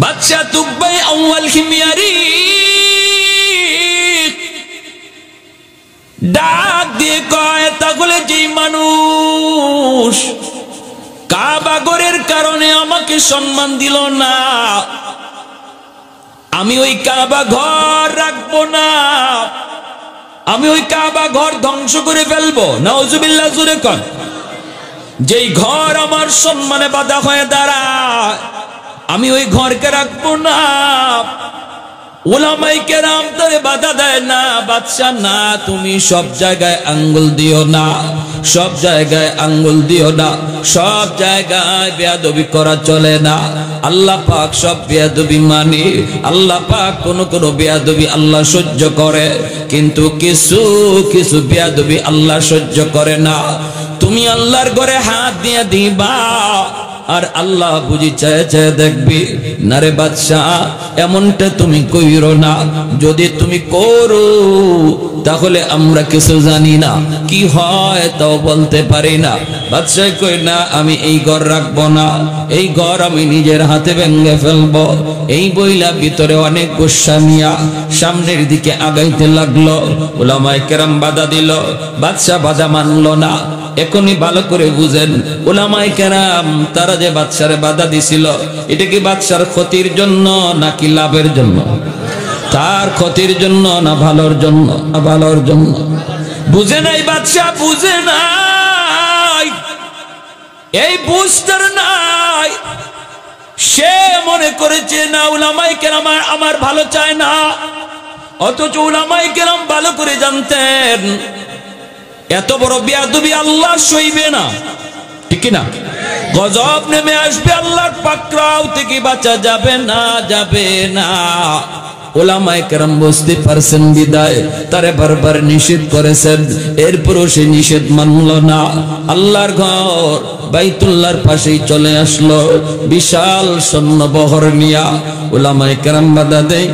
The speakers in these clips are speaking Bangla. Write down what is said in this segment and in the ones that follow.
বাদশা তুকবাই আউয়াল খিমিয়ারি ডাক দিয়ে কয়, তাহলে যেই মানুষ কাবা ঘরের কারণে আমাকে সম্মান দিল না, আমি ওই কাবা ঘর রাখবো না, আমি ওই কাবা ঘর ধ্বংস করে ফেলবো। নাউজুবিল্লাহ, জোরে কর। যেই ঘর আমার সম্মানে বাধা হয়ে দাঁড়ায়, আমি ওই ঘরকে রাখবো না। উলামায়ে কেরাম তারে বাধা দেয়, না বাদশা না, তুমি সব জায়গায় আঙ্গুল দিও না, সব জায়গায় আঙ্গুল দিও না, সব জায়গায় বেয়াদবি করা চলে না। আল্লাহ পাক সব বেয়াদবি মানে, আল্লাহ পাক কোন কোন বেয়াদবি আল্লাহ সহ্য করে, কিন্তু কিছু কিছু বেয়াদবি আল্লাহ সহ্য করে না। তুমি আল্লাহর ঘরে হাত দিয়ে দিবা, আর আল্লাহ বুঝি চায় চায় দেখবি না রে বাদশাহ, এমনটা তুমি কইরো না। যদি তুমি করো তাহলে আমরা কিছু জানি না, কি হয় তাও বলতে পারি না। বাদশাহ কই, না আমি এই ঘর রাখবো না, এই ঘর আমি নিজের হাতে ভেঙে ফেলবো। এই বইলা ভিতরে অনেক গুসা নিয়া সামনের দিকে আগাইতে লাগলো। উলামায়ে কেরাম বাধা দিল, বাদশাহ বাধা মানলো না। এখনই ভালো করে বুঝেন, উলামায়ে কেরাম তারা যে বাদশারে বাধা দিছিল, এটা কি বাদশার ক্ষতির জন্য নাকি লাভের জন্য? তার ক্ষতির জন্য না ভালোর জন্য? না ভালোর জন্য। বুঝে নাই বাদশাহ, বুঝে নাই, এই বুঝতার নাই। সে মনে করেছে না উলামায়ে কেরাম আমার ভালো চায় না, অথচ উলামায়ে কেরাম ভালো করে জানতেন এত বড় বেয়াদবি আল্লাহ সইবে না, ঠিক না? গজব নেমে আসবে, আল্লাহর পাকড়াও থেকে বাঁচা যাবে না, যাবে না। উলামায়ে কেরাম বুঝতে পারছেন বিদায় তারে বারবার নিষেধ করেছেন, এরপরও সে নিষেধ মানল না। আল্লাহর ঘর বাইতুল্লাহর পাশেই চলে আসলো বিশাল সৈন্যবহর নিয়া। উলামায়ে কেরাম বাধা দেয়,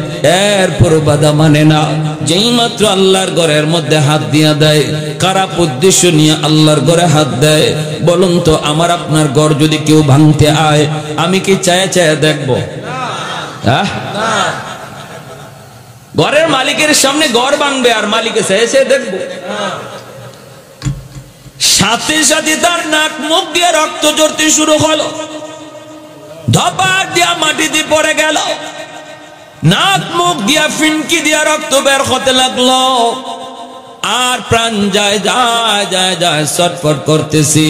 এরপরও বাধা মানে না। যেই মাত্র আল্লাহর ঘরের মধ্যে হাত দিয়া দেয়, খারাপ উদ্দেশ্য নিয়ে আল্লাহর ঘরে হাত দেয়। বলুন তো, আমার আপনার ঘর যদি কেউ ভাঙতে আয়, আমি কি চায়া চায়া দেখবো? হ্যাঁ, ঘরের মালিকের সামনে ঘর ভাঙবে আর মালিকে চায় চায় দেখবো? সাথে সাথে তার নাক মুখ দিয়ে রক্ত ঝরতে শুরু হলো, ধপার দিয়া মাটিতে পড়ে গেল, নাক মুখ দিয়া ফিনকি দিয়া রক্ত বের হতে লাগলো। আর প্রাণ যায় যায় যায় যায় ছটফট করতেছি,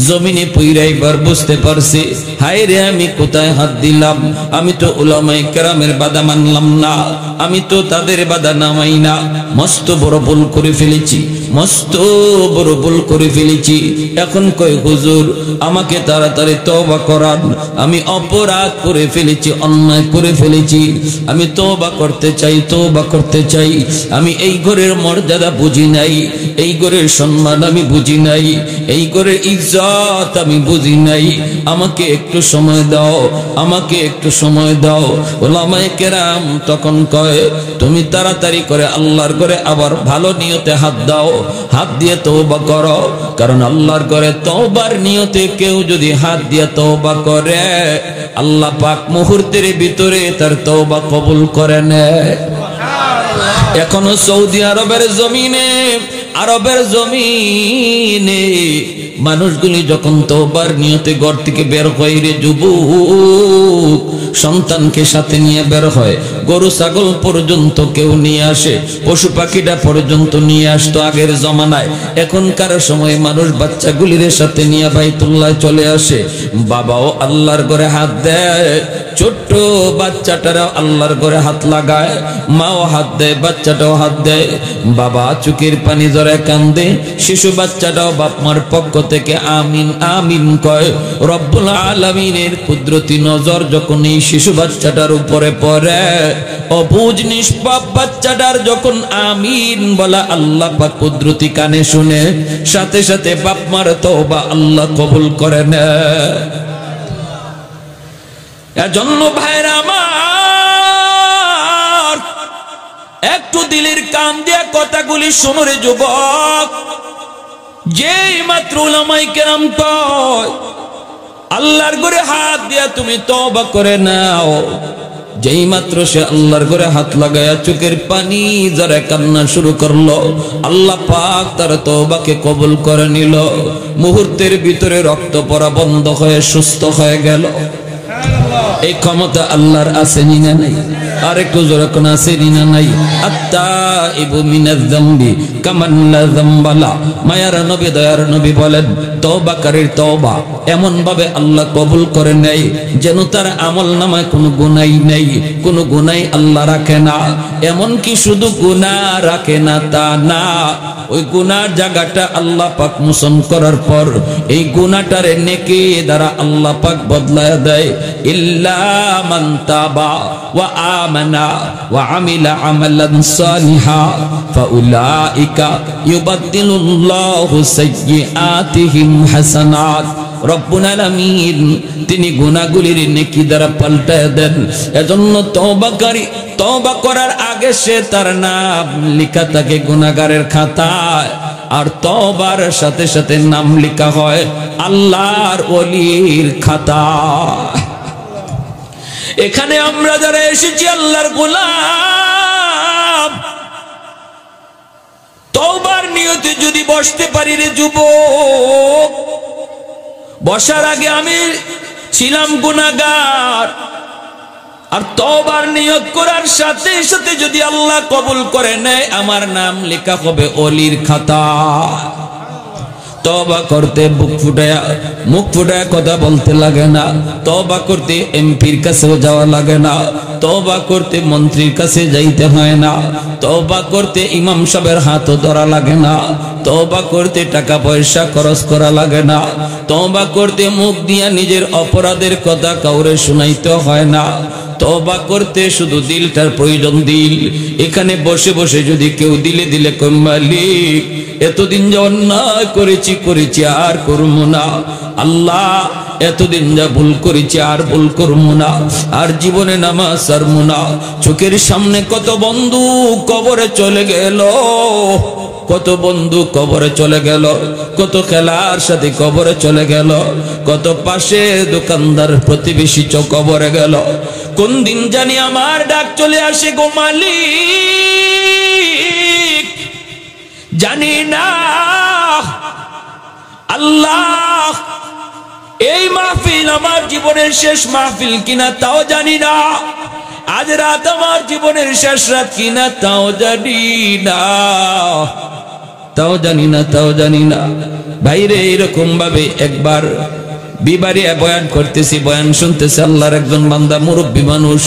জমিনে পুইরাইবার বুঝতে পারছি, হায় রে আমি কোথায় হাত দিলাম। আমি তো উলামায়ে কেরামের বাধা মানলাম না, আমি তো তাদের বাধা নামাই না। মস্ত বড় ভুল করে ফেলেছি, মস্ত বড় ভুল করে ফেলেছি। এখন কয় হুজুর আমাকে তাড়াতাড়ি তওবা করান, আমি অপরাধ করে ফেলেছি, অন্যায় করে ফেলেছি, আমি তওবা করতে চাই, তওবা করতে চাই। আমি এই ঘরের মর্যাদা বুঝি নাই, এই ঘরের সম্মান আমি বুঝি নাই, এই ঘরের ইজ্জত আমি বুঝি নাই। আমাকে একটু সময় দাও, আমাকে একটু সময় দাও। উলামায়ে কেরাম তখন কয়, তুমি তাড়াতাড়ি করে আল্লাহর ঘরে আবার ভালো নিয়তে হাত দাও, হাত দিয়ে তওবা করো। কারণ আল্লাহর ঘরে তওবার নিয়তে কেউ যদি হাত দিয়ে তওবা করে, আল্লাহ পাক মুহূর্তের ভিতরে তার তওবা কবুল করে নেয়। এখনো সৌদি আরবের জমিনে, আরবের জমিনে মানুষগুলি যখন তওবার নিয়তে ঘর থেকে বের হয় রে যুবক, সন্তানকে সাথে নিয়ে বের হয়, গরু ছাগল পর্যন্ত কেউ নিয়ে আসে, পশু পাখিটা পর্যন্ত নিয়ে আসতো আগের জমানায়। এখনকার সময় মানুষ বাচ্চাগুলির সাথে নিয়ে বাইতুল্লাহ চলে আসে। বাবাও আল্লাহর ঘরে হাত দেয়, ছোট্ট বাচ্চাটারা আল্লাহর ঘরে হাত লাগায়, মাও হাত দেয়, বাচ্চাটাও হাত দেয়। বাবা চোখের পানি জড়ায় কান্দে, শিশু বাচ্চাটাও বাপ মার পক্ষ থেকে আমিন আমিন কয়। রব্বুল আলামিনের কুদরতি নজর যখন এই শিশু বাচ্চাটার উপরে পড়ে, অবুঝ নিষ্পাপ বাচ্চাটার যখন আমিন বলা আল্লাহ পাক কুদরতি কানে শুনে, সাথে সাথে বাপ মার তওবা আল্লাহ কবুল করে নেয়। এজন্য ভাইরা আমার, একটু দিলের কান দিয়া কথাগুলি শোনো রে যুবক। যেই মাত্র উলামায়ে কেরাম কয় আল্লাহর ঘরে হাত দিয়া তুমি তওবা করে নাও। যেই মাত্র সে আল্লাহর ঘরে হাত লাগায়া চোখের পানি যারা কান্না শুরু করলো, আল্লাহ পাক তার তওবাকে কবুল করে নিল। মুহূর্তের ভিতরে রক্ত পড়া বন্ধ হয়ে সুস্থ হয়ে গেল। এই ক্ষমতা আল্লাহর আছে না নাই? আর একটু জোরে কোন আছে না নাই? আত্তাইবু মিনাজ যামবি কামান লা যামবালা। মায়ার নবী দয়ার নবী বলেন, তওবাকারীর তওবা এমন ভাবে আল্লাহ কবুল করে নেয় যেন তার আমলনামায় কোনো গুনাহ নেই, কোনো গুনাহ আল্লাহ রাখে না। এমন কি শুধু গুনাহ রাখে না তা না, ওই গুনার জায়গাটা আল্লাহ পাক মোচন করার পর এই গুনাহটারে নেকি দ্বারা আল্লাহ পাক বদলায় দেয়। ইল্লা মান তাবা ওয়া আমানা ওয়া আমিলা আমালান সালিহা ফাউলাইকা ইউবাদদিলুল্লাহু সাইয়্যাতিহিম হাসানাত। রব্বুল আলামিন তিনি গুনাহগুলির নেকি দ্বারা পাল্টায় দেন। এজন্য তওবাকারী তওবা করার আগে সে তার নাম লেখা থাকে গুনাহগারের খাতায়, আর তওবার সাথে সাথে নাম লেখা হয় আল্লাহর ওলির খাতায়। এখানে আমরা যারা এসেছি আল্লাহর গোলাম, তওবার নিয়তে যদি বসতে পারি রে যুবক, বসার আগে আমি ছিলাম গুনাহগার, আর তওবার নিয়ত করার সাথে সাথে যদি আল্লাহ কবুল করে নেয় আমার নাম লেখা হবে ওলির খাতায়। তওবা করতে মুখ ফুটায়া কথা বলতে লাগে না, তওবা করতে এমপির কাছেও যাওয়া লাগে না, তওবা করতে মন্ত্রীর কাছে যাইতে হয় না, তওবা করতে ইমাম সাহেবের হাতও ধরা লাগে না, তওবা করতে টাকা পয়সা খরচ করা লাগে না, তওবা করতে মুখ দিয়া নিজের অপরাধের কথা কাউরে শুনাইতে হয় না। তওবা করতে শুধু দিলটার প্রয়োজন। দিল এখানে বসে বসে যদি কেউ দিলে দিলে কই মালিক এতদিন যে অন্যায় করেছি আর করবো না, আল্লাহ এতদিন যা ভুল করেছি আর ভুল করবো না, আর জীবনে নামাজ ছাড়বো না। চোখের সামনে কত বন্ধু কবরে চলে গেল, কত বন্ধু কবরে চলে গেল, কত খেলার সাথে কবরে চলে গেল, কত পাশে দোকানদার প্রতিবেশী কবরে গেল। কোন দিন জানি আমার ডাক চলে আসে গো মালিক, জানি না। আল্লাহ এই মাহফিল আমার জীবনের শেষ মাহফিল কিনা তাও জানি না, আজ রাত আমার জীবনের শেষ রাত কিনা তাও জানি না, তাও জানি না। ভাইরে এরকম ভাবে একবার বিবারিয়া বয়ান করতেছি, বয়ান শুনতেছে আল্লাহর একজন বান্দা মুরব্বী মানুষ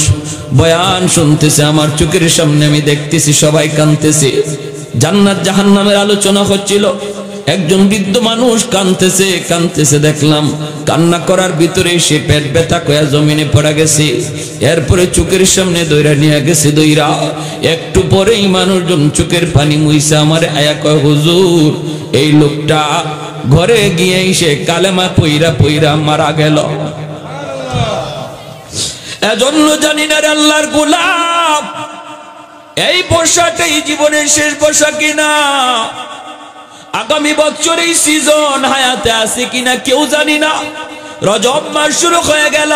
বয়ান শুনতেছে, আমার চোখের সামনে আমি দেখতেছি সবাই কাঁদতেছে। জান্নাত জাহান্নামের আলোচনা হচ্ছিল, একজন বৃদ্ধ মানুষ কাঁদতেছে দেখলাম। কান্না করার ভিতরে সে পেট ব্যথা কয়া জমিনে পড়া গেছে। এরপরে চোখের সামনে দইরা নিয়ে গেছে, দইরা একটু পরেই মানুষজন চোখের পানি মুইছে আমার আয়া কয় হুজুর এই লোকটা ঘরে গিয়ে সে কালেমা পইরা মারা গেল। এজন্য জানি না রে আল্লাহর গোলাম, এই বর্ষাটাই জীবনের শেষ বর্ষা কিনা, আগামী বছর এই সিজন হায়াতে আছে কিনা কেউ জানি না। রজব মাস শুরু হয়ে গেল,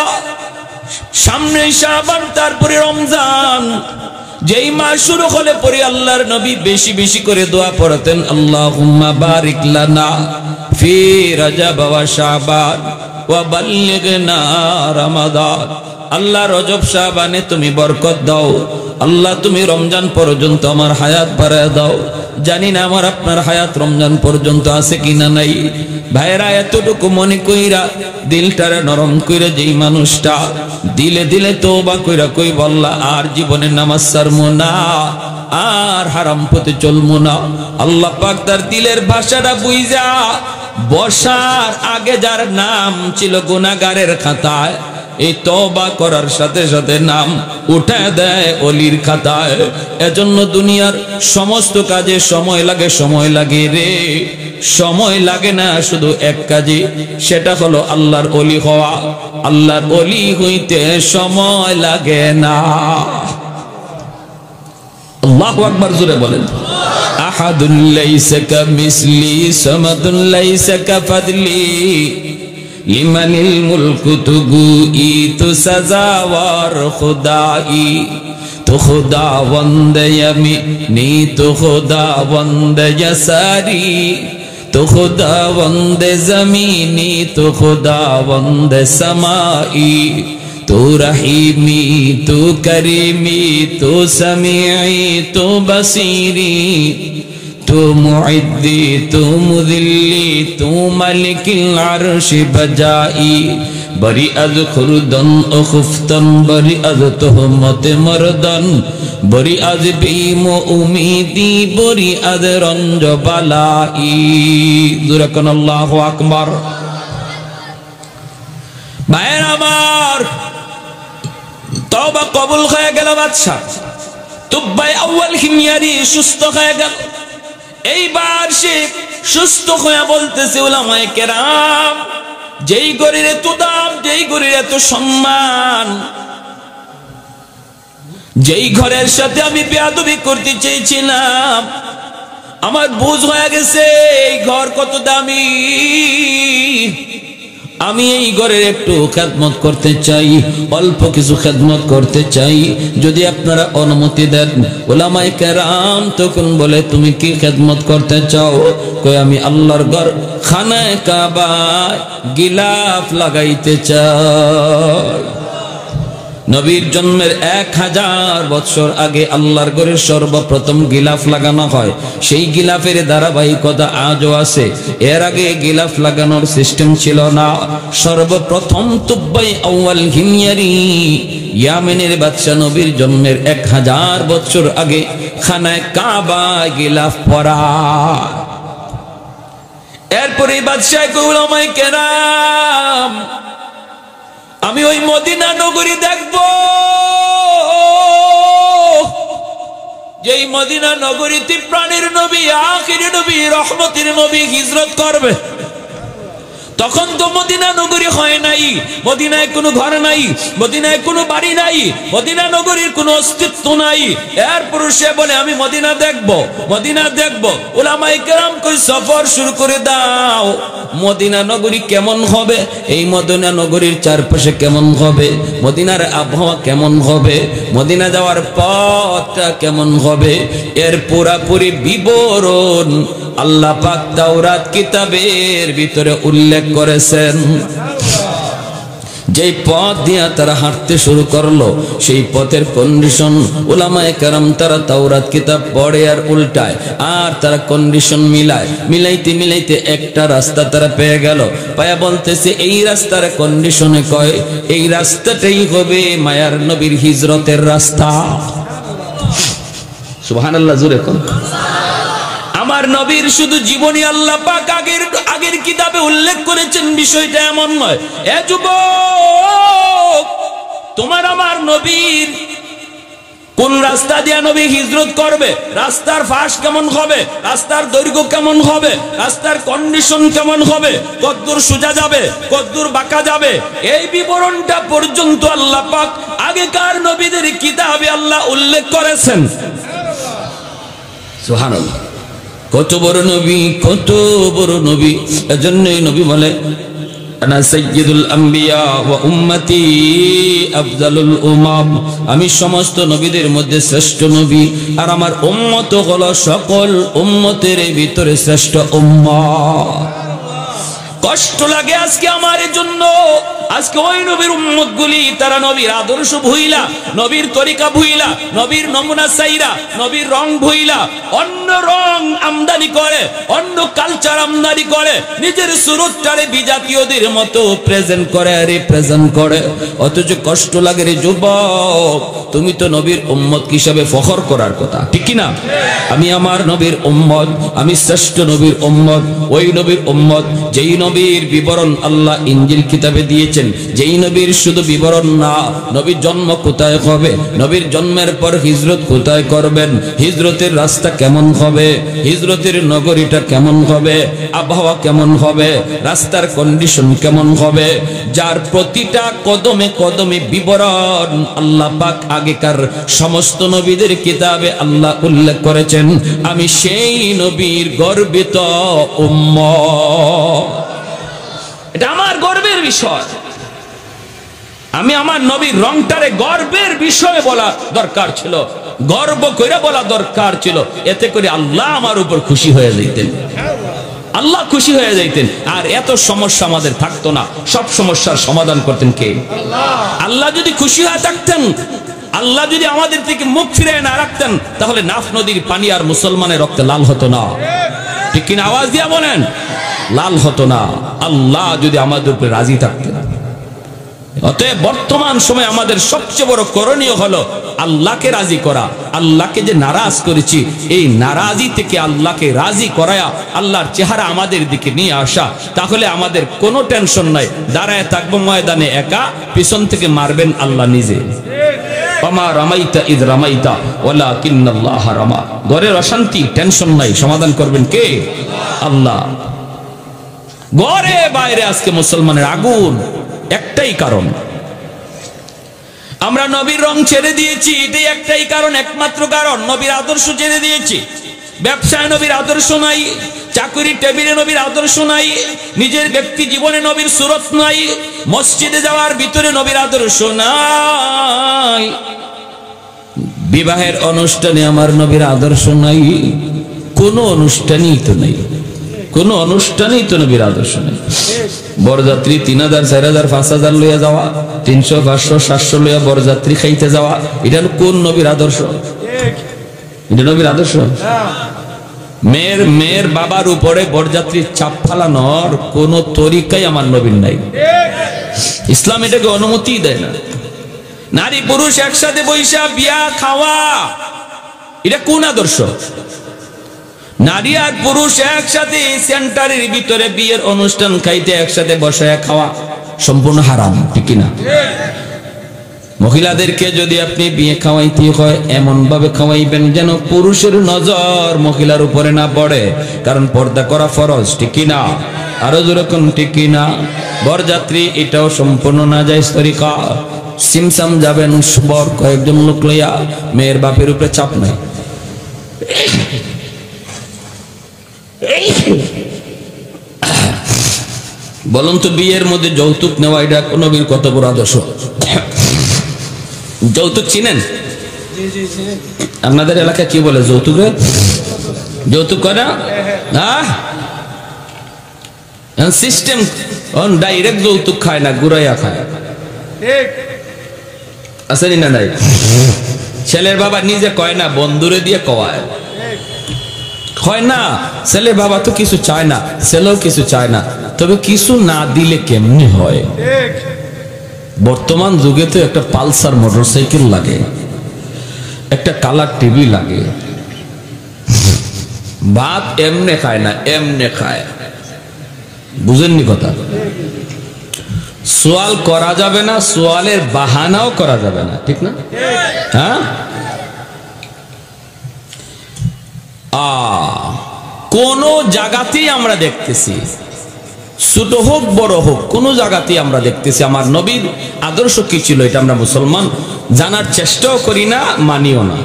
সামনে শাবান, তারপরে রমজান। যেই মাস শুরু হলে পরে আল্লাহর নবী বেশি বেশি করে দোয়া পড়তেন, আল্লাহুম্মা বারিক লানা ফি রজব ওয়া শাবান ওয়া বাল্লিগনা রমাদান। আল্লাহ রজব শাবানে তুমি বরকত দাও, আল্লাহ তুমি রমজান পর্যন্ত আমার হায়াত বাড়ায় দাও। জানি না আমার আপনার হায়াত রমজান পর্যন্ত আছে কিনা নাই। ভাইরা এতটুকু মনে কইরা দিলটারে নরম কইরা যেই মানুষটা দিলে দিলে তওবা কইরা কই বললা আর জীবনে নামাজ ছাড়মু না, আর হারাম পথে চলমু না, আল্লাহ পাক তার দিলের ভাষাটা বুঝা বসার আগে যার নাম ছিল গুনাহগারের খাতায়, এই তওবা করার সাথে সাথে নাম উঠা দেয় ওলির খাতায়। এজন্য দুনিয়ার সমস্ত কাজে সময় লাগে রে, সময় লাগে না শুধু এক কাজে, সেটা হলো আল্লাহর ওলি হওয়া। আল্লাহর ওলি হইতে সময় লাগে না। আল্লাহু আকবার, জোরে বলেন। আহাদুল লাইসা কামিসলি সামাদুল লাইসা কাফাদলি লিমানিল মুলকু তু গুই তু সাজাওয়ার খুদাই তো খুদাবন্দ ইয়ামিনি তো খুদাবন্দ ইয়াসারি তো খুদাবন্দ জমিনি তো খুদাবন্দ সমাই तू रहीमी तू करीमी तू समीई तू बसीरी तू मुइद्दी तू मुदिल्ली तू मलिकिल अर्श बजाई बरी अज खुरदन ओ खुफ्तन बरी अज तुहमत मरदन बरी अज बीम उम्मीदी बरी अज रंज बलाई दुरकन अल्लाहु अकबर भाईर आमार तौबा कबूल হয়ে গেল বাদশা তুবাই আউয়াল হিময়ারি সুস্থ হয়ে গেল এইবার সে সুস্থ হয়ে বলতেছে উলামায়ে কেরাম যেই গরির এত দাম যেই গরির এত সম্মান যেই ঘরের সাথে আমি বেয়াদবি করতে চেয়েছিলাম আমার বুঝ হয়ে গেছে এই ঘর কত দামি আমি এই ঘরের একটু খেদমত করতে চাই অল্প কিছু খেদমত করতে চাই যদি আপনারা অনুমতি দেন উলামায়ে কেরাম তখন বলে তুমি কি খেদমত করতে চাও কই আমি আল্লাহর ঘর খানায়ে কাবায় গিলাফ লাগাইতে চাই নবীর জন্মের 1000 বছর আগে আল্লাহর ঘরে সর্বপ্রথম গিলাফ লাগানো হয় সেই গিলাফের ধারাবাহিকতা আজও আছে এর আগে গিলাফ লাগানোর সিস্টেম ছিল না সর্বপ্রথম তুবাই আউয়াল হিময়ারি ইয়ামেনের বাদশা নবীর জন্মের 1000 বছর আগে খানায়ে কাবায় গিলাফ পরা এরপরে বাদশা উলামায়ে কেরাম আমি ওই মদিনা নগরী দেখব যেই মদিনা নগরীতে প্রাণের নবী আখির নবী রহমতের নবী হিজরত করবে তখন তো মদিনা নগরী হয় নাই মদিনায় কোনো ঘর নাই মদিনায় কোনো বাড়ি নাই মদিনা নগরীর কোনো অস্তিত্ব নাই এরপর সে বলে আমি মদিনা দেখব উলামায়ে কেরাম কই সফর শুরু করে দাও মদিনা নগরী কেমন হবে এই মদিনা নগরীর চারপাশে কেমন হবে মদিনার আবহাওয়া কেমন হবে মদিনা যাওয়ার পথটা কেমন হবে এর পুরাপুরি বিবরণ আল্লাহ পাক তাওরাত কিতাবের ভিতরে উল্লেখ করেছেন যেই পথ দিয়ে তারা হাঁটতে শুরু করলো সেই পথের কন্ডিশন উলামায়ে কেরাম তারা তাওরাত কিতাব পড়ে আর উল্টায় আর তারা কন্ডিশন মিলাইতে একটা রাস্তা তারা পেয়ে গেল পায়া বলতেছে এই রাস্তার কন্ডিশনে কয় এই রাস্তাটাই হবে মায়ার নবীর হিজরতের রাস্তা সুবহানাল্লাহ জোরে কোন আমার নবীর শুধু জীবনী আল্লাহ পাক আগের কিতাবে উল্লেখ করেছেন বিষয়টা এমন নয় এ যুবক তোমার আমার নবীর কোন রাস্তা দিয়ে নবী হিজরত করবে রাস্তার ফাঁস কেমন হবে রাস্তার দৈর্ঘ্য কেমন হবে রাস্তার কন্ডিশন কেমন হবে কতদূর সোজা যাবে কতদূর বাঁকা যাবে এই বিবরণটা পর্যন্ত আল্লাহ পাক আগেকার নবীদের কিতাবে আল্লাহ উল্লেখ করেছেন সুবহানাল্লাহ কত বড় নবী এজন্যই নবী বলে আনা সাইয়্যিদুল আম্বিয়া ওয়া উম্মতি আফজালুল উমাম আমি সমস্ত নবীদের মধ্যে শ্রেষ্ঠ নবী আর আমার উম্মত হলো সকল উম্মতের ভিতরে শ্রেষ্ঠ উম্মত কষ্ট লাগে আজকে আমার জন্য আজকে ওই নবীর উম্মতগুলি তারা নবীর আদর্শ ভুইলা নবীর তরিকা ভুইলা নবীর নমুনা চাইরা নবীর রং ভুইলা অন্য রং আমদানি করে অন্য কালচার আমদানি করে নিজের সুরতটারে বিজাতীয়দের মতো প্রেজেন্ট করে রিপ্রেজেন্ট করে অথচ কষ্ট লাগে রে যুবক তুমি তো নবীর উম্মত হিসেবে ফখর করার কথা ঠিক কি না আমি আমার নবীর উম্মত আমি শ্রেষ্ঠ নবীর উম্মত ওই নবীর উম্মত যেই নবীর বিবরণ আল্লাহ ইনজিল কিতাবে দিয়েছেন যেই নবীর শুধু বিবরণ না নবীর জন্ম কোথায় হবে নবীর জন্মের পর হিজরত কোথায় করবেন হিজরতের রাস্তা কেমন হবে হিজরতের নগরীটা কেমন হবে আবহাওয়া কেমন হবে রাস্তার কন্ডিশন কেমন হবে যার প্রতিটা কদমে কদমে বিবরণ আল্লাহ পাক আগেকার সমস্ত নবীদের কিতাবে আল্লাহ উল্লেখ করেছেন আমি সেই নবীর গর্বিত উম্মত এটা আমার গর্বের বিষয়। আমি আমার নবীর রংটারে গর্বের বিষয়ে বলা দরকার ছিল, গর্ব করে বলা দরকার ছিল, এতে করে আল্লাহ আমার উপর খুশি হয়ে যেতেন, আল্লাহ খুশি হয়ে যাইতেন, আর এত সমস্যা আমাদের থাকতো না। সব সমস্যার সমাধান করতেন কে? আল্লাহ যদি খুশি হয়ে থাকতেন, আল্লাহ যদি আমাদের থেকে মুখ ফিরে না রাখতেন, তাহলে নাফ নদীর পানি আর মুসলমানের রক্তে লাল হতো না। ঠিক কিনা? আওয়াজ দিয়া বলেন, লাল হতো না। আল্লাহ যদি আমাদের উপরে রাজি থাকতেন। অতএব বর্তমান সময় আমাদের সবচেয়ে বড় করণীয় হলো আল্লাহকে রাজি করা। আল্লাহকে যে নারাজ করেছি, এই নারাজি থেকে আল্লাহকে রাজি করায়া আল্লাহর চেহারা আমাদের দিকে নিয়ে আসা, তাহলে আমাদের কোনো টেনশন নাই। দাঁড়ায় থাকবো ময়দানে একা, পিছন থেকে মারবেন আল্লাহ নিজে। ওমা রামাইতা ইদ রামাইতা ওয়ালাকিন্নাল্লাহ রামা। ঘরের অশান্তি, টেনশন নাই, সমাধান করবেন কে? আল্লাহ। ঘরে বাইরে আজকে মুসলমানের আগুন, একটাই কারণ, আমরা নবীর রং ছেড়ে দিয়েছি। এটাই একটাই কারণ, একমাত্র কারণ। নবীর আদর্শ ছেড়ে দিয়েছি। ব্যবসায় নবীর আদর্শ নাই, চাকরি টেবিলে নবীর আদর্শ নাই, নিজের ব্যক্তি জীবনে নবীর সুরত নাই, মসজিদে যাওয়ার ভিতরে নবীর আদর্শ নাই, বিবাহের অনুষ্ঠানে আমার নবীর আদর্শ নাই, কোন অনুষ্ঠানই তো নাই, কোন অনুষ্ঠানেই তো নবীর আদর্শ নেই। বরযাত্রী 3000 4000 5000 লইয়া যাওয়া, 300 500 700 লইয়া বরযাত্রী খাইতে যাওয়া, এটা কোন নবীর আদর্শ? এটা নবীর আদর্শ? মেয়ের বাবার উপরে বরযাত্রীর চাপ ফালানোর কোন তরিকাই আমার নবীর নাই। ইসলাম এটাকে অনুমতি দেয় না। নারী পুরুষ একসাথে বৈশা বিয়া খাওয়া, এটা কোন আদর্শ? নারী আর পুরুষ একসাথে সেন্টারের ভিতরে বিয়ের অনুষ্ঠান খাইতে একসাথে বসায় খাওয়া সম্পূর্ণ হারাম, ঠিক না? মহিলাদেরকে যদি আপনি বিয়ে খাওয়াইতে হয়, এমন ভাবে খাওয়াইবেন যেন পুরুষের নজর মহিলার উপরে না পড়ে, কারণ পর্দা করা ফরজ, ঠিক না? আরো যেরকম, ঠিক না? বরযাত্রী এটাও সম্পূর্ণ নাজায়েজ তরিকা। সিমসাম যাবেন বর কয়েকজন লোক লইয়া, মেয়ের বাপের উপরে চাপ নাই। বলুন তো, বিয়ের মধ্যে যৌতুক নেওয়া এটা নবীর কত বড় আদর্শ? যৌতুক চিনেন? আপনাদের এলাকায় কি বলে যৌতুক? যৌতুক করে না, সিস্টেম ডাইরেক্ট যৌতুক খায় না, ঘুরাইয়া খায়। আসেনি না? নাই। ছেলের বাবা নিজে কয় না, বন্ধুরে দিয়ে কওয়ায়। হয় না, ছেলের বাবা তো কিছু চায় না, ছেলেও কিছু চায় না, তবে কিছু না দিলে কেমনি হয়? বর্তমান যুগে তো একটা পালসার মোটরসাইকেল লাগে, একটা কালার টিভি লাগে। ভাত এমনে খায় না, এমনে খায়। বুঝেননি কথা? সোয়াল করা যাবে না, সোয়ালের বাহানাও করা যাবে না, ঠিক না? হ্যাঁ, কোন জায়গাতেই আমরা দেখতেছি, ছোট হোক বড় হোক, কোন জায়গাতেই আমরা দেখতেছি আমার নবীর আদর্শ কি ছিল, এটা আমরা মুসলমান জানার চেষ্টাও করি না, মানিও না।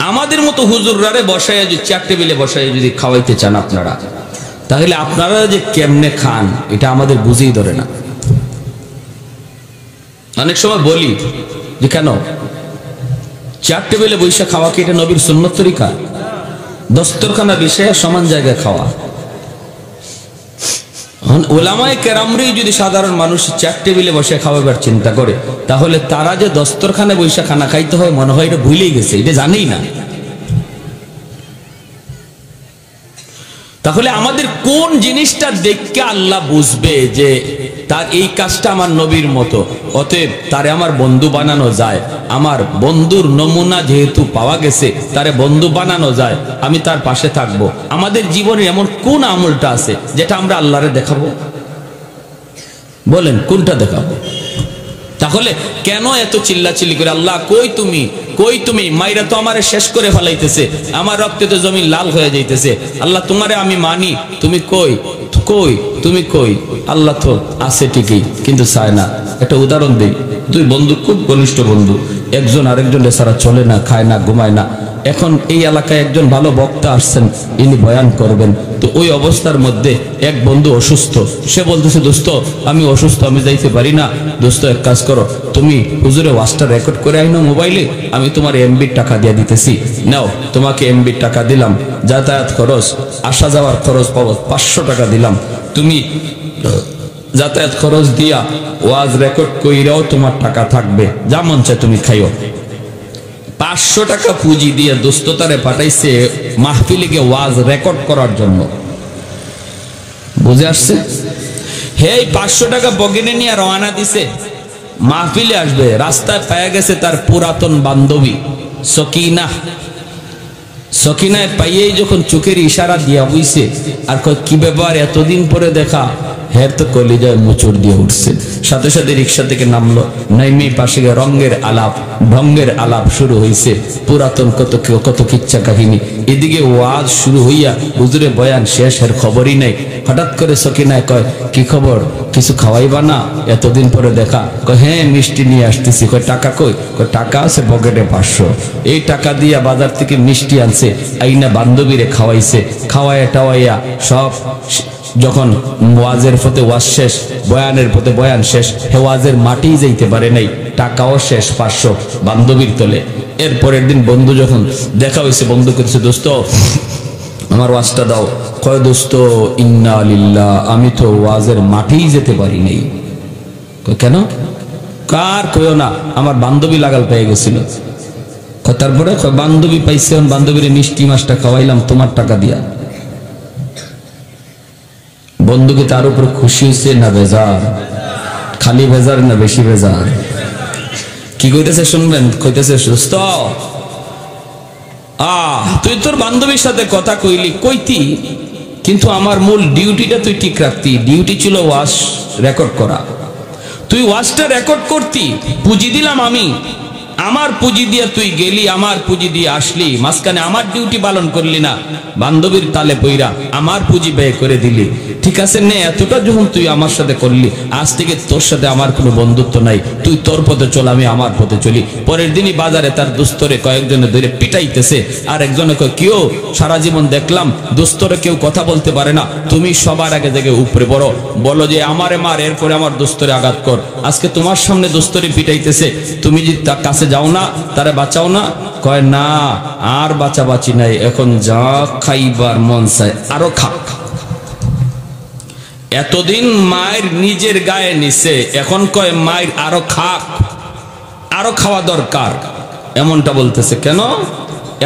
আমাদের মতো হুজুররারে বসায়, যদি চেয়ার টেবিলে বসায় যদি খাওয়াইতে চান আপনারা, তাহলে আপনারা যে কেমনে খান এটা আমাদের বুঝেই ধরে না। অনেক সময় বলি যে কেন চেয়ার টেবিলে বৈশা খাওয়া কি এটা নবীর সুন্নত তরিকা? দস্তরখানা বিষয়ে সমান জায়গায় খাওয়া। ওলামায়ে কেরামরি যদি সাধারণ মানুষ চেয়ার টেবিলে বসে খাওয়াবার চিন্তা করে, তাহলে তারা যে দস্তরখানায় বৈশা খানা খাইতে হয়, মনে হয় এটা ভুলেই গেছে, এটা জানেই না। তাহলে আমাদের কোন জিনিসটা দেখে আল্লাহ বুঝবে যে তার এই কাজটা আমার নবীর মতো, অতএব তারে আমার বন্ধু বানানো যায়? আমার বন্ধুর নমুনা যেহেতু পাওয়া গেছে, তারে বন্ধু বানানো যায়, আমি তার পাশে থাকবো। আমাদের জীবনে এমন কোন আমলটা আছে যেটা আমরা আল্লাহরে দেখাবো? বলেন, কোনটা দেখাবো? তাহলে কেন এত চিল্লাচিল্লি করে, আল্লাহ কই তুমি, কই তুমি? মাইরা তো আমারে শেষ করে ফেলাইতেছে, আমার রক্তে তো জমি লাল হয়ে যাইতেছে। আল্লাহ তোমারে আমি মানি, তুমি কই, কই তুমি কই? আল্লাহ তো আছে ঠিকই, কিন্তু চায় না। একটা উদাহরণ দিই, দুই বন্ধু, খুব ঘনিষ্ঠ বন্ধু, একজন আরেকজনের ছাড়া চলে না, খায় না, ঘুমায় না। এখন এই এলাকায় একজন ভালো বক্তা আসছেন, ইনি বয়ান করবেন। তো ওই অবস্থার মধ্যে এক বন্ধু অসুস্থ, সে বলতেছে দোস্ত আমি অসুস্থ, আমি যাইতে পারি না। দোস্ত এক কাজ করো, তুমি হুজুরে ওয়াজটা রেকর্ড করে আইনো মোবাইলে, আমি তোমার এমবির টাকা দিয়ে দিতেছি, নাও তোমাকে এমবির টাকা দিলাম, যাতায়াত খরচ আসা যাওয়ার খরচ বাবদ 500 টাকা দিলাম, তুমি যাতায়াত খরচ দিয়া ওয়াজ রেকর্ড কইরাও তোমার টাকা থাকবে, যা মন চায় তুমি খাইও। 500 টাকা পুঁজি দিয়ে দোস্ততারে পাঠাইছে মাহফিলে ওয়াজ রেকর্ড করার জন্য। বুঝে আসছে? হে 500 টাকা পকেটে নিয়ে রওনা দিছে, মাহফিলে আসবে। রাস্তায় পাওয়া গেছে তার পুরাতন বান্ধবী সকিনা। সকিনায় পাইয়েই যখন চোখের ইশারা দিয়া বুঝছে, আর কি ব্যাপার এতদিন পরে দেখা, হের তো কলিজায় মোচড় দিয়ে উঠছে। সাথে সাথে রিক্সা থেকে নামলো, নাইমে পাশে রঙের আলাপ ঢঙ্গের আলাপ শুরু হয়েছে, পুরাতন কত কিচ্ছা কাহিনী। এদিকে ওয়াজ শুরু হইয়া হুজুরে বয়ান শেষ, এর খবরই নাই। হঠাৎ করে সকিনায় কয়, কি খবর, কিছু খাওয়াইবা না, এতদিন পরে দেখা? কয় হ্যাঁ মিষ্টি নিয়ে আসতেছি। কয় টাকা কই? কয় টাকা আছে পকেটে 500। এই টাকা দিয়া বাজার থেকে মিষ্টি আনছে, আইনা বান্ধবীরে খাওয়াইছে, খাওয়াইয়া টাওয়াইয়া সব। যখন ওয়াজের পথে ওয়াজ শেষ, বয়ানের পথে বয়ান শেষ, হে ওয়াজের মাটি যাইতে পারে নাই, টাকাও শেষ 500 বান্ধবীর তলে। এরপরের দিন বন্ধু যখন দেখা হয়েছে, বন্ধু করছে দোস্ত আমার ওয়াজটা দাও। কয় দোস্ত ইন্না লিল্লাহ, আমি তো ওয়াজের মাটিই যেতে পারি নাই। কেন? কার কইও না, আমার বান্ধবী লাগাল পেয়ে গেছিল। তারপরে বান্ধবী পাইছে, বান্ধবীর মিষ্টি মাছটা খাওয়াইলাম তোমার টাকা দিয়া। বন্ধুকে তার উপর খুশি হয়েছে না বেজার? খালি বেজার না বেশি বেজার? কি কইতেছে শুনবেন? কইতেছে দোস্ত তুই তোর বান্ধবীর সাথে কথা কইলি কইতি, কিন্তু আমার মূল ডিউটিটা তুই ঠিক রাখতি। ডিউটি ছিল ওয়াজ রেকর্ড করা, তুই ওয়াজটা রেকর্ড করতি, পুঁজি দিলাম আমি, আমার পুঁজি দিয়ে তুই গেলি, আমার পুঁজি দিয়ে আসলি, মাঝখানে আমার ডিউটি পালন করলি না, বান্ধবীর তালে পইরা আমার পুঁজি ব্যয় করে দিলি। ঠিক আছে নে, এতটা যখন তুই আমার সাথে করলি, আজ থেকে তোর সাথে আমার কোনো বন্ধুত্ব নাই, তুই তোর পথে চল, আমি আমার পথে চলি। পরের দিনই বাজারে তার দুস্তরে কয়েকজনে ধরে পিটাইতেছে, আর একজনে কয় কেউ সারা জীবন দেখলাম দুস্তরে কেউ কথা বলতে পারে না, তুমি সবার আগে থেকে উপরে বড়, বলো যে আমারে মার, এরপরে আমার দুস্তরে আঘাত কর। আজকে তোমার সামনে দুস্তরে পিটাইতেছে, তুমি যদি তার কাছে যাও না, তারে বাঁচাও না? কয় না, আর বাঁচাবাঁচি নাই, এখন যা খাইবার মন চায় আরো খা। এতদিন মায়ের নিজের গায়ে নিছে, এখন কয় মায়ের আরো খাক, আরো খাওয়া দরকার। এমনটা বলতেছে কেন?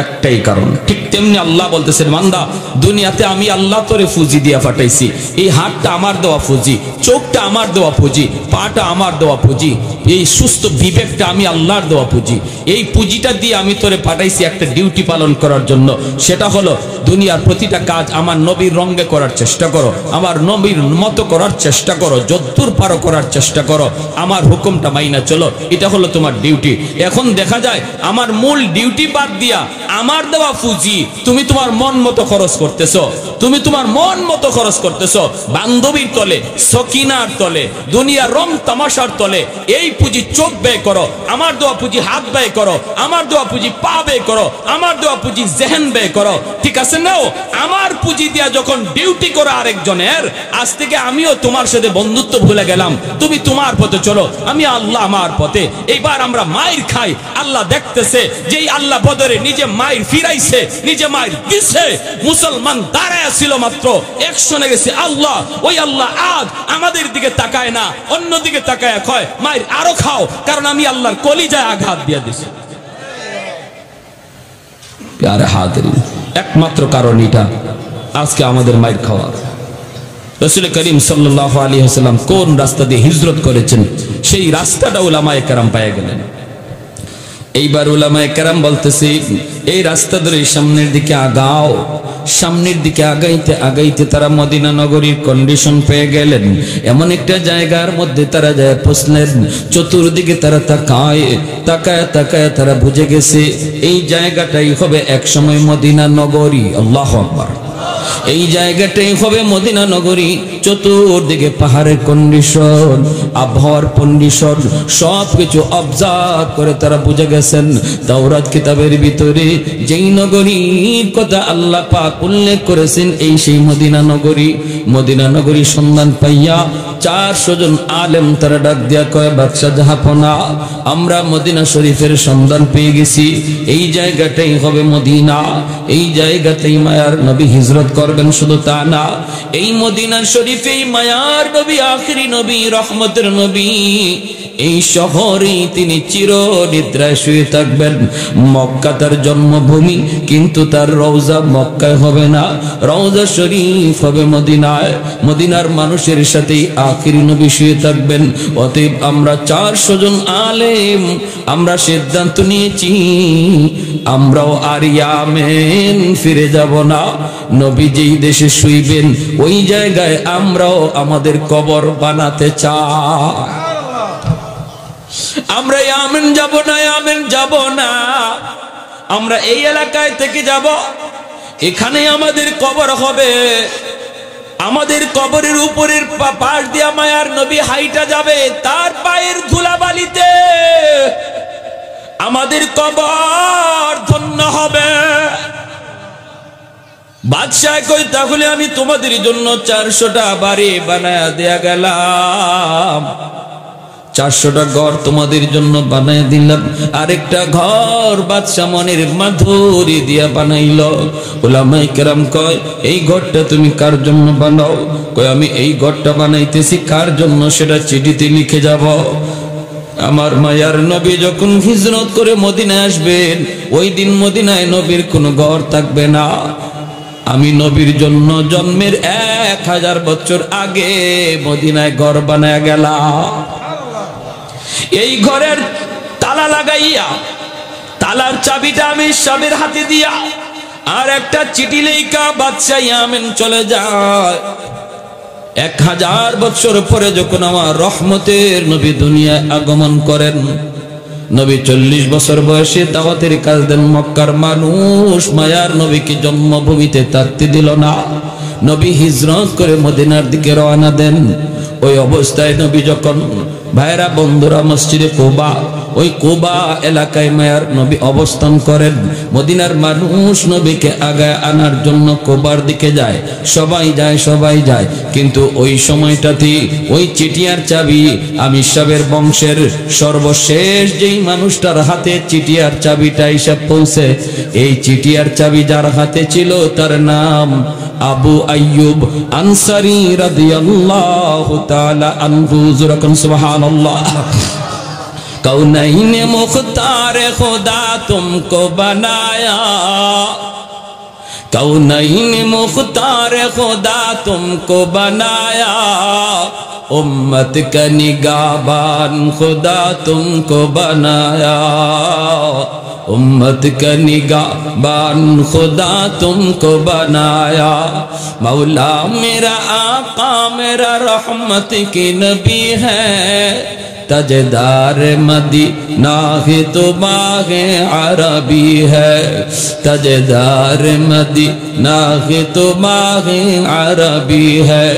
একটাই কারণ। ঠিক তেমনি আল্লাহ বলতেছেন, বান্দা দুনিয়াতে আমি আল্লাহ তোরে ফুজি দিয়া পাঠাইছি, এই হাতটা আমার দেওয়া ফুজি, চোখটা আমার দেওয়া পুঁজি, পাটা আমার দেওয়া পুঁজি, এই সুস্থ বিবেকটা আমি আল্লাহর দেওয়া পুঁজি। এই পুঁজিটা দিয়ে আমি তোরে পাঠাইছি একটা ডিউটি পালন করার জন্য। সেটা হলো দুনিয়ার প্রতিটা কাজ আমার নবীর রঙে করার চেষ্টা করো, আমার নবীর মতো করার চেষ্টা করো, যদ্দূর পারো করার চেষ্টা করো, আমার হুকুমটা মাইনা চলো, এটা হলো তোমার ডিউটি। এখন দেখা যায় আমার মূল ডিউটি বাদ দিয়া আমার দেওয়া পুঁজি তুমি তোমার মন মতো খরচ করতেছো, তুমি তোমার মন মতো খরচ করতেছো, বান্ধবীর তলে, সকিনার তলে, দুনিয়ার রং তামাশার তলে। এই পুঁজি চোখ ব্যয় করো, আমার দেওয়া পুঁজি হাত ব্যয় করো, আমার দেওয়া পুঁজি পা ব্যয় করো, আমার দেওয়া পুঁজি জেহেন ব্যয় করো। ঠিক আছে নাও, আমার পুঁজি দিয়া যখন ডিউটি করো আরেকজনের, আজ থেকে আমিও তোমার সাথে বন্ধুত্ব ভুলে গেলাম, তুমি তোমার পথে চলো, আমি আল্লাহ আমার পথে। এইবার আমরা মায়ের খাই, আল্লাহ দেখতেছে, যেই আল্লাহ বদরে নিজে মায়ের ফিরাইছে, নিজে মায়ের দিছে, মুসলমান দাঁড়ায় ছিল মাত্র একশনে গেছে আল্লাহ, ওই আল্লাহ আজ আমাদের দিকে তাকায় না, অন্যদিকে তাকায় কয় মায়ের আরো খাও, কারণ আমি আল্লাহর কলিজায় আঘাত দিয়ে দিছি। প্যারে হাজিরিন, একমাত্র কারণ এটা আজকে আমাদের মায়ের খাওয়া। রাসূল করিম সাল্লাল্লাহু আলাইহি ওয়াসাল্লাম কোন রাস্তা দিয়ে হিজরত করেছেন, সেই রাস্তাটা উলামায়ে কেরাম পেয়ে গেলেন। এইবার উলামায়ে কেরাম বলতেছে, এই রাস্তা ধরে সামনের দিকে আগাও। সামনের দিকে আগাইতে আগাইতে তারা মদিনা নগরীর কন্ডিশন পেয়ে গেলেন। এমন একটা জায়গার মধ্যে তারা যায় পৌঁছলেন, চতুর্দিকে তারা তাকায় তাকায় তাকায় তারা বুঝে গেছে এই জায়গাটাই হবে একসময় মদিনা নগরী। আল্লাহু আকবার। এই জায়গাটাই হবে মদিনা নগরী। চতুর্দিকে পাহাড়ের কন্ডিশন, আবহাওয়ার কন্ডিশন সবকিছু অবজার্ভ করে তারা বুঝে গেছেন তাওরাত কিতাবের ভিতরে যেই নগরীর কথা আল্লাহ পাক উল্লেখ করেছেন এই সেই মদিনা নগরী। মদিনা নগরী সন্ধান পাইয়া 400 জন আলেম তারা ডাক দিয়া কয়, বাদশা জাহাপনা, আমরা মদিনা শরীফের সন্ধান পেয়ে গেছি, এই জায়গাটাই হবে মদিনা, এই জায়গাতেই মায়ার নবী হিজরত করবেন। শুধু তা না, এই মদিনা শরীফেই মায়ার নবী, আখিরি নবী, রহমতের নবী, এই শহরেই তিনি চির নিদ্রায় শুয়ে থাকবেন। মক্কা তার জন্মভূমি, কিন্তু তার রওজা মক্কায় হবে না, রওজা শরীফ হবে মদিনায়। মদিনার মানুষের সাথেই আখিরি নবী শুয়ে থাকবেন। অতএব আমরা 400 জন আলেম আমরা সিদ্ধান্ত নিয়েছি, আমরাও আর ইয়ামেন ফিরে যাব না। নবী যেই দেশে শুইবেন ওই জায়গায় আমরাও আমাদের কবর বানাতে চাই। আমরা ইয়ামেন যাব না, ইয়ামেন যাব না, আমরা এই এলাকায় থেকে যাব, এখানে আমাদের কবর হবে। আমাদের কবরের উপরের পাশ দিয়া মায়ার নবী হাইটা যাবে, তার পায়ের ধুলাবালিতে আমাদের কবর ধন্য হবে। বাদশাহ কই, তাহলে আমি তোমাদের জন্য 400টা বাড়ি বানায়া দেয়া গেলাম, 400টা ঘর তোমাদের জন্য বানায় দিলাম। আরেকটা ঘর বাদশা মনের মাধুরী দিয়া বানাইল। উলামায়ে কেরাম কয়, এই ঘরটা তুমি কার জন্য বানাও? কয়, আমি এই ঘরটা বানাইতেছি কার জন্য সেটা চিঠিতে লিখে যাব। আমার মায়ার নবী যখন হিজরত করে মদিনায় আসবেন, ওই দিন মদিনায় নবীর কোনো ঘর থাকবে না। আমি নবীর জন্য জন্মের 1000 বছর আগে মদিনায় ঘর বানায়া গেলাম। এই ঘরের তালা লাগাইয়া, তালার চাবিটা আমি সবের হাতে দিয়া, আর একটা চিঠি লেখা বাদশা ইয়ামেন চলে যায়। 1000 বছর পরে যখন আমার রহমতের নবী দুনিয়ায় আগমন করেন, নবী 40 বছর বয়সে দাওয়াতের কাজ দেন। মক্কার মানুষ মায়ার নবীকে জন্মভূমিতে থাকতে দিল না। নবী হিজরত করে মদিনার দিকে রওনা দেন। ওই অবস্থায় নবী যখন, ভাইরা বন্ধুরা, মসজিদে কুবা, ওই কুবা এলাকায় মায়ার নবী অবস্থান করেন। মদিনার মানুষ নবীকে আগায় আনার জন্য কুবার দিকে যায়, সবাই যায়, সবাই যায়। কিন্তু ওই সময়টাতে ওই চিঠিয়ার চাবি আমি সাবের বংশের সর্বশেষ যেই মানুষটার হাতে চিঠিয়ার চাবিটা এসে পৌঁছে, এই চিঠিয়ার চাবি যার হাতে ছিল তার নাম আবু আইয়ুব আনসারী রাদিয়াল্লাহু তাআলা আনহু। যখন সুবহানাল্লাহ। कौनैन मुख्तार खुदा तुमको बनाया, कौनैन मुख्तार खुदा तुमको बनाया, उम्मत का निगाहबान खुदा तुमको बनाया, उम्मत का निगाहबान खुदा तुमको बनाया। मौला मेरा आका मेरा रहमत की नबी है, तजदार मदीना है तो बागे अरबी है, तजदार मदीना है तो बागे अरबी है।